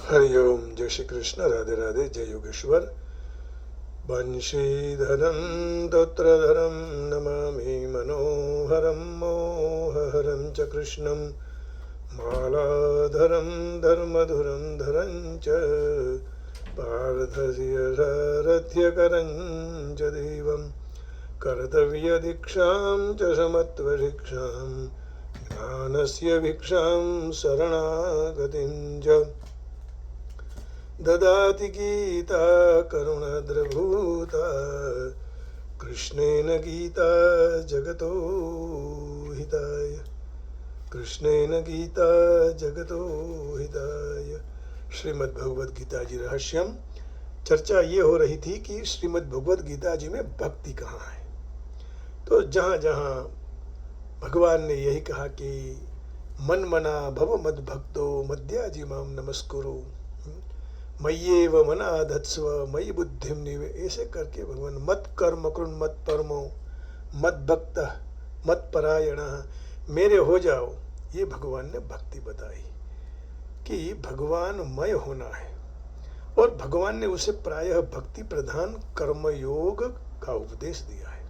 हरि ओम। जय श्री कृष्ण। राधे राधे। जय योगेश्वर। बंशीधरं तोत्रधरं नमामि मनोहरं मोहहरं च कृष्णं मालाधरं धर्मधुरं धरं च पार्थस्य सारथ्यकरं च देवं कर्तव्यदीक्षां च समत्वशिक्षां ज्ञानस्य भिक्षां शरणागतिं च ददाति गीता करुणद्रभूता कृष्णेन गीता जगतो हिताय। कृष्णेन गीता जगतो हिताय। श्रीमद् भगवद गीता जी रहस्यम। चर्चा ये हो रही थी कि श्रीमद् भगवद गीता जी में भक्ति कहाँ है। तो जहाँ जहाँ भगवान ने यही कहा कि मन मना भव मद भक्तो मद्याजी माम नमस्कुरु मय्येव मनाधत्स्व मयि बुद्धिम निवे, ऐसे करके भगवान मत कर्म कृण मत परमो मत भक्त मत परायण, मेरे हो जाओ। ये भगवान ने भक्ति बताई कि भगवानमय होना है और भगवान ने उसे प्रायः भक्ति प्रधान कर्मयोग का उपदेश दिया है।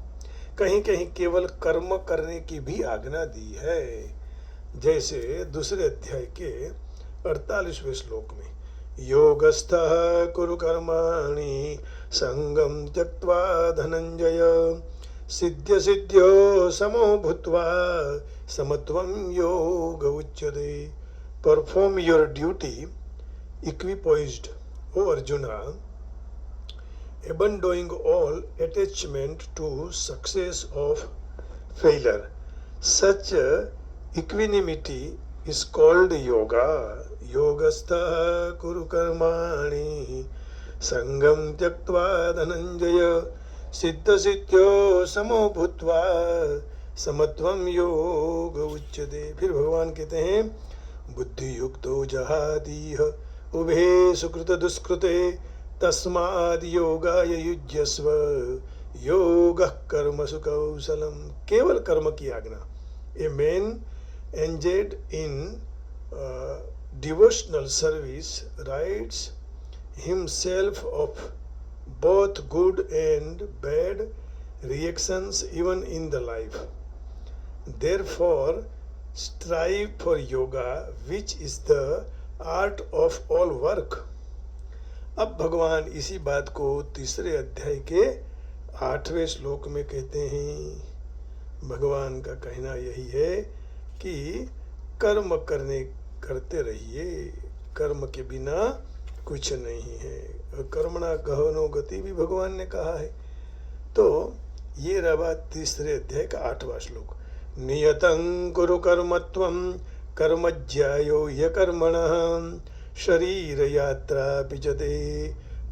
कहीं कहीं केवल कर्म करने की भी आज्ञा दी है। जैसे दूसरे अध्याय के 48वें श्लोक में योगस्थः कुरु कर्माणि संगम त्यक्त्वा धनंजय सिद्ध्य सिद्ध्यो समो भूत्वा समत्वं योग उच्यते। Perform your duty equipoised, O Arjuna, abandoning all attachment to success of failure. Such equanimity is called yoga. योगस्थः कुरु कर्माणि संगम त्यक्त्वा धनंजय सिद्ध सिद्ध्यो समो भूत्वा समत्वं योग उच्यते। फिर भगवान कहते हैं बुद्धि युक्तो जहादीह उभे सुकृत दुष्कृते तस्माद् योगाय युज्यस्व योगः कर्मसु कौशलम। केवल कर्म की आज्ञा। A man engaged in devotional service rides himself of both good and bad reactions even in the life. Therefore, strive for yoga, which is the art of all work. अब भगवान इसी बात को तीसरे अध्याय के 8वें श्लोक में कहते हैं। भगवान का कहना यही है कि कर्म करते रहिए, कर्म के बिना कुछ नहीं है। कर्मणा गहनो गति भी भगवान ने कहा है। तो ये रहा तीसरे अध्याय का 8वां श्लोक। नियतं कुरु कर्मत्वं कर्मज्यायो ह्यकर्मणः शरीर यात्रा पिचते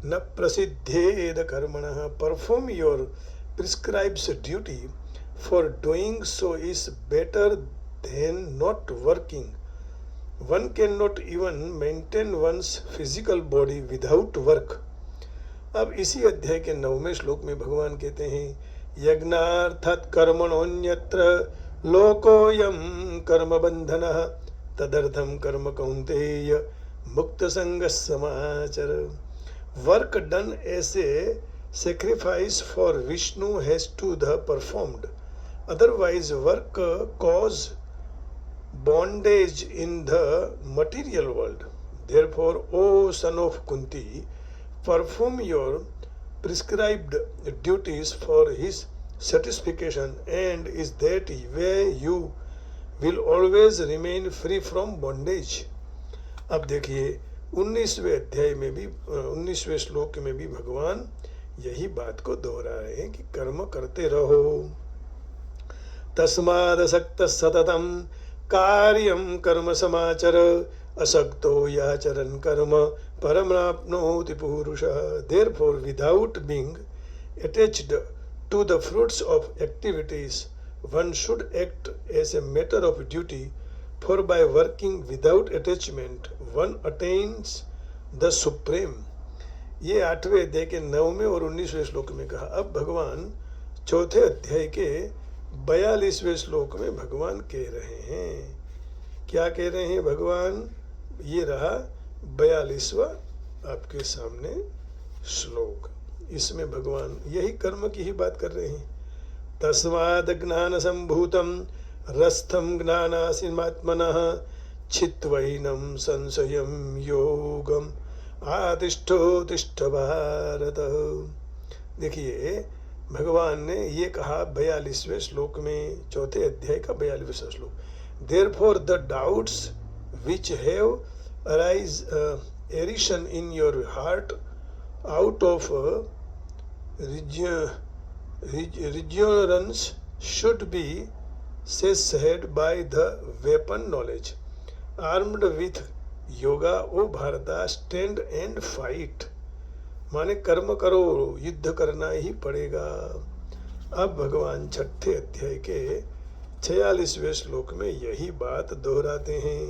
न प्रसिद्धेद कर्मणः। Perform your prescribed duty, for doing so is better than not working. One cannot even maintain one's physical body without work. अब इसी अध्याय के 9वें श्लोक में भगवान कहते हैं यज्ञार्थात् कर्मणोऽन्यत्र लोकोऽयं कर्म बंधनः तदर्थं कर्म कौन्तेय मुक्त संग समाचर। Work done as a sacrifice for Vishnu has to the performed, otherwise work cause bondage in the material world. Therefore, O son of Kunti, perform your prescribed duties for his satisfaction, and is that way you will always remain free from bondage. अब देखिए 19वें अध्याय में भी 19वें श्लोक में भी भगवान यही बात को दोहरा रहे हैं कि कर्म करते रहो। तस्मादसक्त सततम कार्यम कर्म समाचर असक्तो याचरन् कर्म परमाप्नोति पुरुषः। Therefore, without being attached to the fruits of activities, one should act as a matter of duty, for by working without attachment one attains the supreme. ये 8वें अध्याय के 9वें और 19वें श्लोक में कहा। अब भगवान चौथे अध्याय के 42वें श्लोक में भगवान कह रहे हैं, क्या कह रहे हैं भगवान? ये रहा 42वां आपके सामने श्लोक। इसमें भगवान यही कर्म की ही बात कर रहे हैं। तस्माद् ज्ञान संभूतम रस्थम ज्ञानासिमात्मनः छित्त्वैनं संशयं योगम आतिष्ठोतिष्ठ भारत। देखिए भगवान ने ये कहा 42वें श्लोक में, चौथे अध्याय का 42वां श्लोक। Therefore the doubts which have arisen in your heart out of ignorance should be said by the weapon knowledge. Armed with yoga, O Bharata, stand and fight. माने कर्म करो, युद्ध करना ही पड़ेगा। अब भगवान छठे अध्याय के 46वें श्लोक में यही बात दोहराते हैं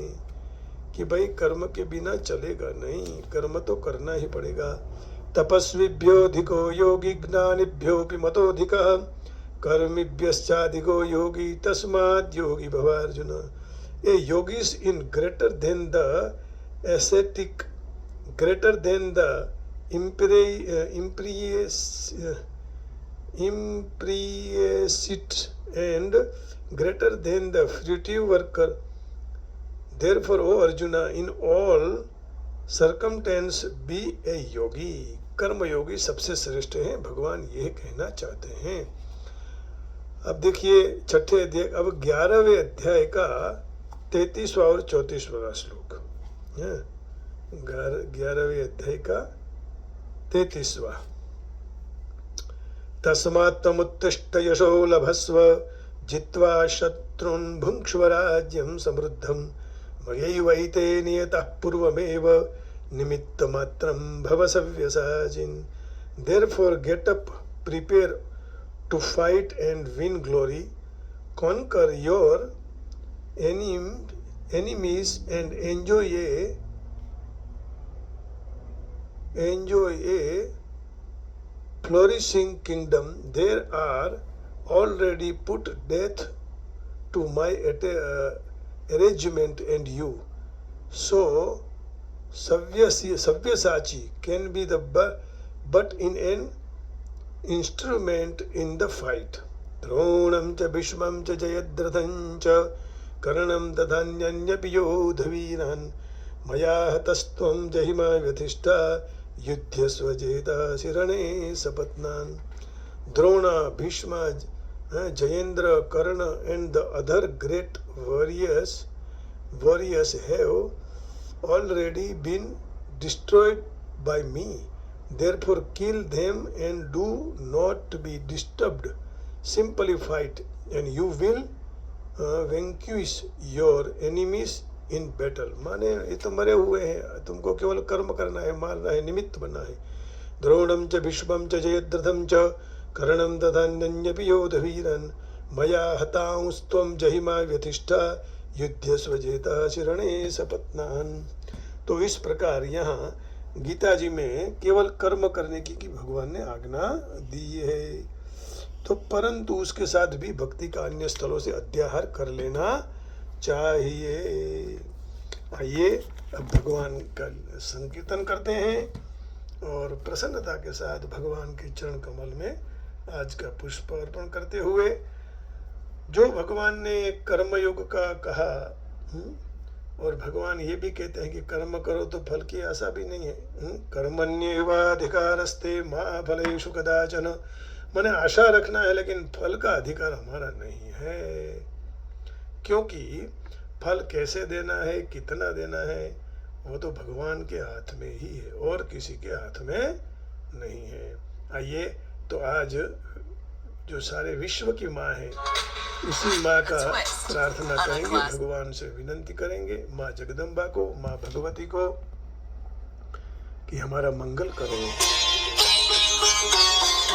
कि भाई कर्म के बिना चलेगा नहीं, कर्म तो करना ही पड़ेगा। तपस्विभ्योऽधिको योगी ज्ञानिभ्योऽपि मतोऽधिकः कर्मिभ्यश्चाधिको योगी तस्माद् योगी भव Arjun. A yogi is in greater than the ascetic, greater than the impreciate and greater than the fruitive worker. Therefore, O Arjuna, in all circumstance be a yogi. कर्म योगी सबसे श्रेष्ठ हैं, भगवान ये कहना चाहते हैं। अब देखिए छठे अध्याय, अब 11वें अध्याय का 33वां और 34वां श्लोक। 11वें अध्याय का 33वां। तस्मात् त्वमुत्तिष्ठ यशो लभस्व जित्वा शत्रून् भुङ्क्ष्व राज्यं समृद्धं मयैवैते नियतः पूर्वमेव निमित्तमात्रं भव सव्यसाचिन्। Therefore get up, prepare to fight and win glory, conquer your enemies and enjoy a flourishing kingdom. There are already put death to my arrangement and you. So Sabyasachi can be the but in an instrument in the fight. Dronam cha Bhishmam cha Jayadrathan cha Karanam tadhanyanyapि yodhaviran maya hatastvam jahima vyatishta युद्ध्यस्व जेता शिरणे सपत्नान। Drona, Bhishma, Jayendra, Karna and the other great warriors have already been destroyed by me. Therefore kill them and do not be disturbed. Simply fight and you will vanquish your enemies in battle. माने ये तो मरे हुए हैं, तुमको केवल कर्म करना है, मारना है, निमित्त बनना है। द्रोणम च भीष्मं च जयद्रथं च कर्णं तथान्यन्यपि योधवीरन् मया हतांस्त्वं जहिमा व्यतिष्ठा युध्यस्व जेता शिरणे सपत्नान्। तो इस प्रकार यहाँ गीता जी में केवल कर्म करने की भगवान ने आज्ञा दी है। तो परंतु उसके साथ भी भक्ति का अन्य स्थलों से अध्याहार कर लेना चाहिए। आइए अब भगवान का संकीर्तन करते हैं और प्रसन्नता के साथ भगवान के चरण कमल में आज का पुष्प अर्पण करते हुए, जो भगवान ने कर्म योग का कहा, और भगवान ये भी कहते हैं कि कर्म करो तो फल की आशा भी नहीं है। कर्मण्येवाधिकारस्ते मा फलेषु कदाचन। माने आशा रखना है लेकिन फल का अधिकार हमारा नहीं है, क्योंकि फल कैसे देना है, कितना देना है, वो तो भगवान के हाथ में ही है और किसी के हाथ में नहीं है। आइए तो आज जो सारे विश्व की माँ है, इसी माँ का प्रार्थना करेंगे, भगवान से विनंती करेंगे, माँ जगदम्बा को, माँ भगवती को, कि हमारा मंगल करो।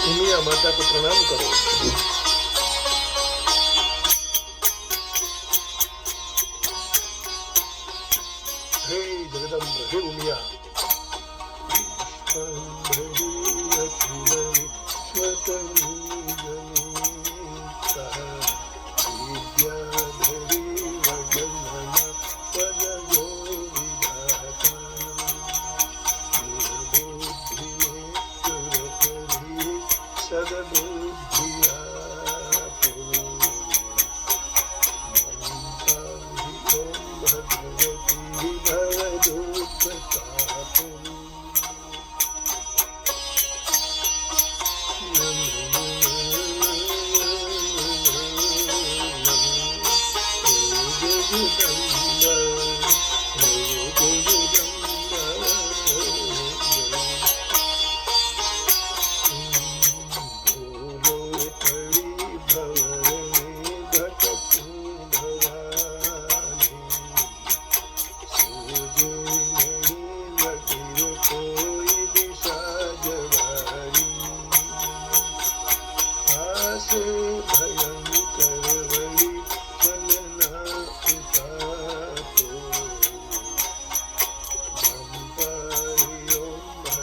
दुनिया माता को प्रणाम करो। हे जगदम्ब, हे उमिया, सद्बुद्धिया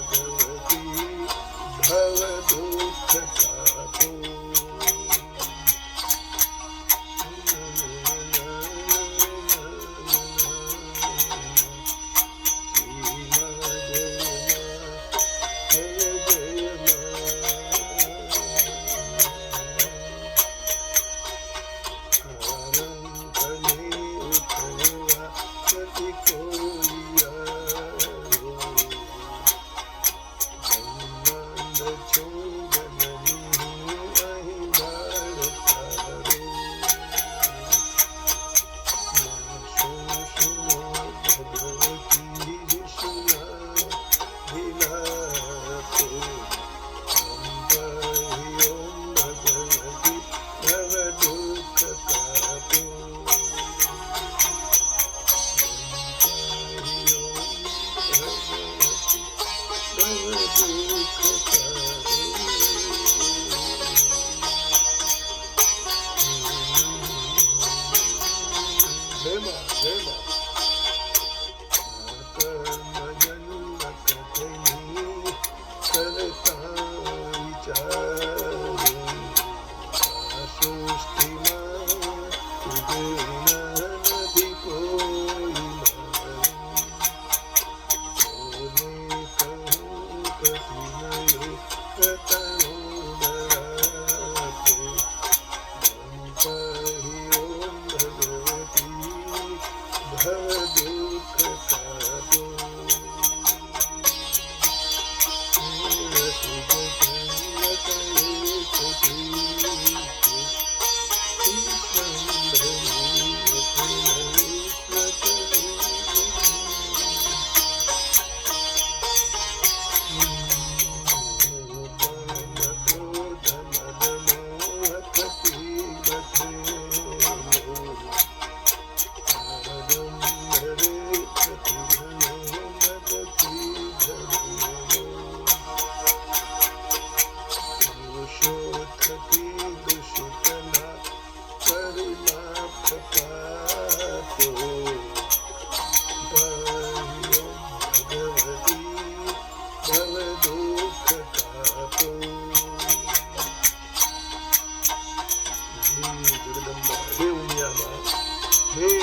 भगवती भवदुःखतापो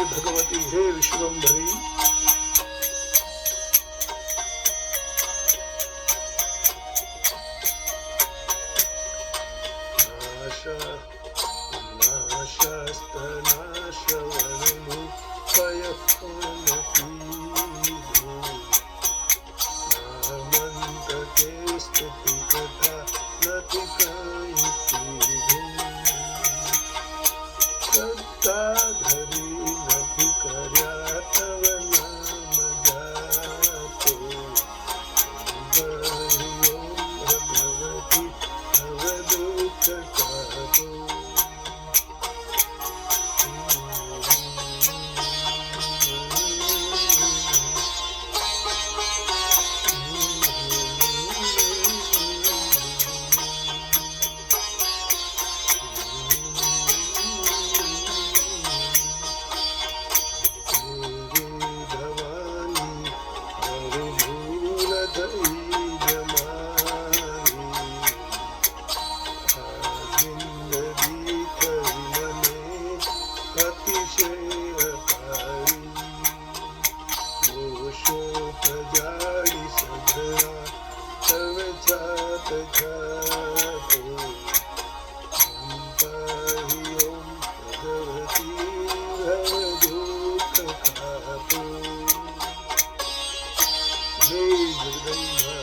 भगवती हे विश्वम्भरी तव जात जातो हे जगदम्बा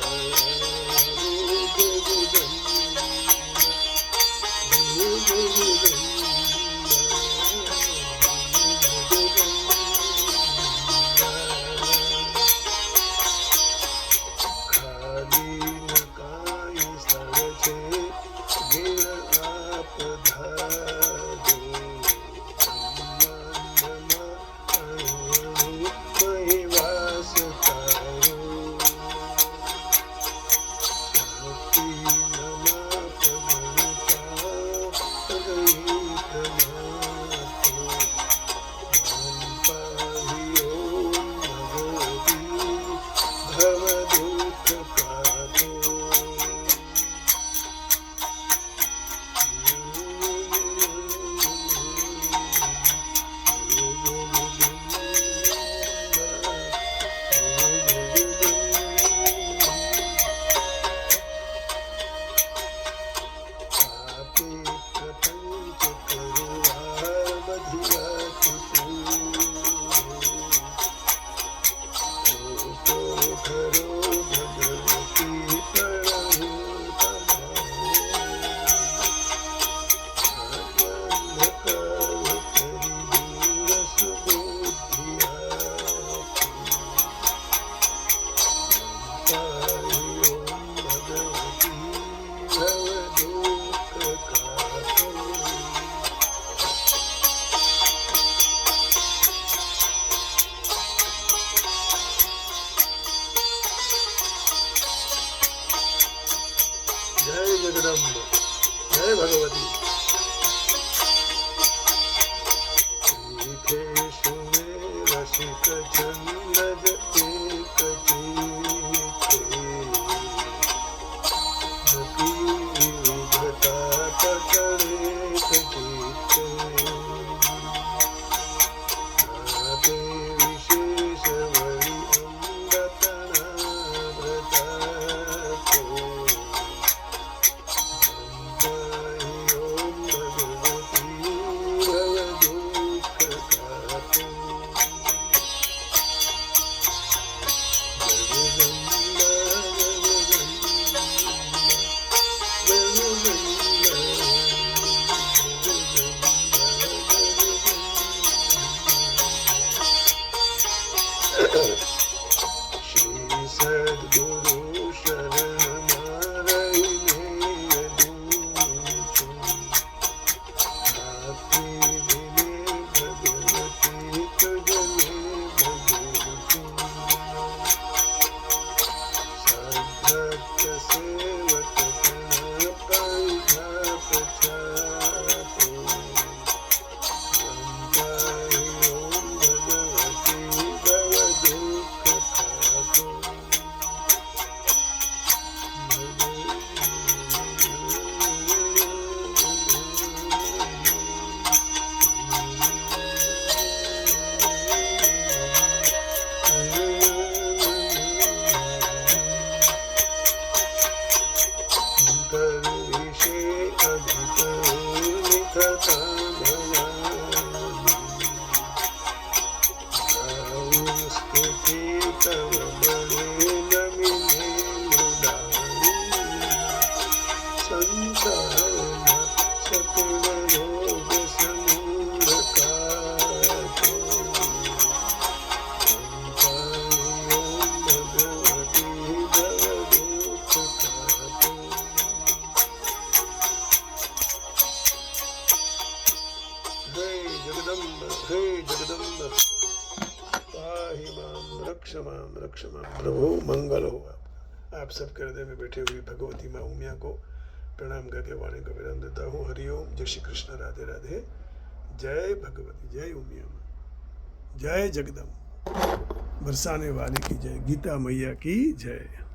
जय जगदम्ब जय भगवती रसिक चंदज एक विधता पकड़े विशेष वरी अमृतना व्रता श्री सद्गुरु शरण भगवती तुझने सद्भक्त सेवक रक्ष मां प्रभु मंगल हो। आप सब के हृदय में बैठे हुई भगवती माँ उमिया को प्रणाम करके वाणी का विराम देता हूँ। हरिओम, जय श्री कृष्ण, राधे राधे, जय भगवती, जय उमिया माँ, जय जगदम्ब, बरसाने वाली की जय, गीता मैया की जय।